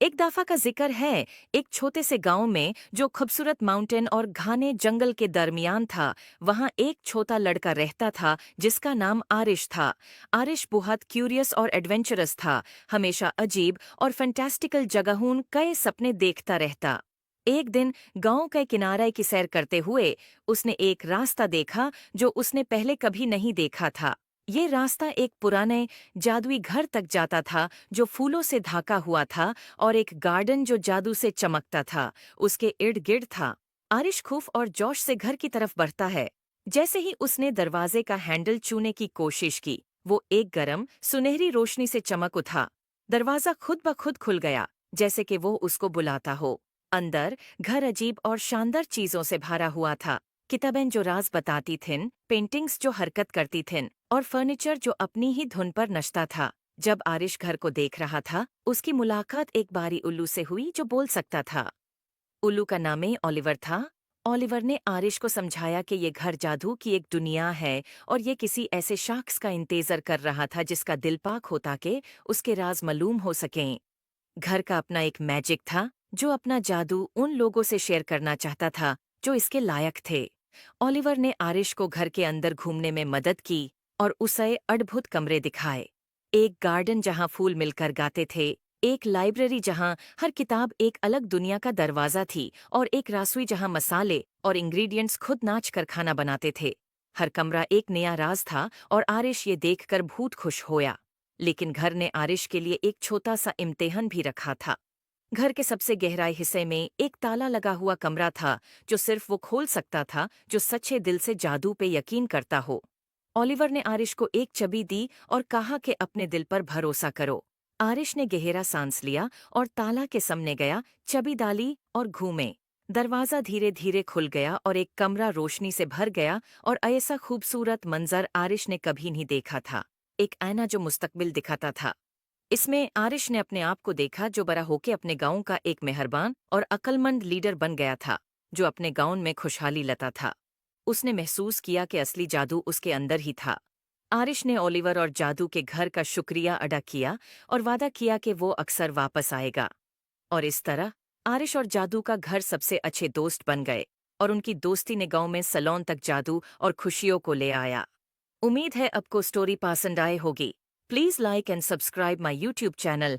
एक दफा का जिक्र है, एक छोटे से गांव में जो खूबसूरत माउंटेन और घने जंगल के दरमियान था। वहां एक छोटा लड़का रहता था जिसका नाम आरिश था। आरिश बहुत क्यूरियस और एडवेंचरस था। हमेशा अजीब और फैंटास्टिकल जगहों कई सपने देखता रहता। एक दिन गांव के किनारे की सैर करते हुए उसने एक रास्ता देखा जो उसने पहले कभी नहीं देखा था। ये रास्ता एक पुराने जादुई घर तक जाता था जो फूलों से ढका हुआ था, और एक गार्डन जो जादू से चमकता था उसके इर्द गिर्द था। आरिश खूफ और जोश से घर की तरफ बढ़ता है। जैसे ही उसने दरवाजे का हैंडल छूने की कोशिश की, वो एक गरम सुनहरी रोशनी से चमक उठा। दरवाजा खुद ब खुद खुल गया, जैसे कि वो उसको बुलाता हो। अंदर घर अजीब और शानदार चीजों से भरा हुआ था। किताबें जो राज बताती थीं, पेंटिंग्स जो हरकत करती थीं, और फर्नीचर जो अपनी ही धुन पर नचता था। जब आरिश घर को देख रहा था, उसकी मुलाकात एक बारी उल्लू से हुई जो बोल सकता था। उल्लू का नाम ही ओलिवर था। ओलिवर ने आरिश को समझाया कि ये घर जादू की एक दुनिया है, और ये किसी ऐसे शख्स का इंतजार कर रहा था जिसका दिल पाक हो ताकि उसके राज मालूम हो सकें। घर का अपना एक मैजिक था जो अपना जादू उन लोगों से शेयर करना चाहता था जो इसके लायक थे। ओलिवर ने आरिश को घर के अंदर घूमने में मदद की और उसे अद्भुत कमरे दिखाए। एक गार्डन जहां फूल मिलकर गाते थे, एक लाइब्रेरी जहां हर किताब एक अलग दुनिया का दरवाजा थी, और एक रसोई जहां मसाले और इंग्रेडिएंट्स खुद नाच कर खाना बनाते थे। हर कमरा एक नया राज था और आरिश ये देखकर बहुत खुश होया। लेकिन घर ने आरिश के लिए एक छोटा सा इम्तिहान भी रखा था। घर के सबसे गहराई हिस्से में एक ताला लगा हुआ कमरा था जो सिर्फ वो खोल सकता था जो सच्चे दिल से जादू पे यकीन करता हो। ओलिवर ने आरिश को एक चाबी दी और कहा कि अपने दिल पर भरोसा करो। आरिश ने गहरा सांस लिया और ताला के सामने गया, चाबी डाली और घूमे। दरवाजा धीरे धीरे खुल गया और एक कमरा रोशनी से भर गया, और ऐसा खूबसूरत मंजर आरिश ने कभी नहीं देखा था। एक आईना जो मुस्तकबिल दिखाता था। इसमें आरिश ने अपने आप को देखा जो बड़ा होके अपने गांव का एक मेहरबान और अक्लमंद लीडर बन गया था, जो अपने गांव में खुशहाली लाता था। उसने महसूस किया कि असली जादू उसके अंदर ही था। आरिश ने ओलिवर और जादू के घर का शुक्रिया अदा किया और वादा किया कि वो अक्सर वापस आएगा। और इस तरह आरिश और जादू का घर सबसे अच्छे दोस्त बन गए, और उनकी दोस्ती ने गांव में सलोन तक जादू और खुशियों को ले आया। उम्मीद है आपको स्टोरी पसंद आए होगी। Please like and subscribe my YouTube channel.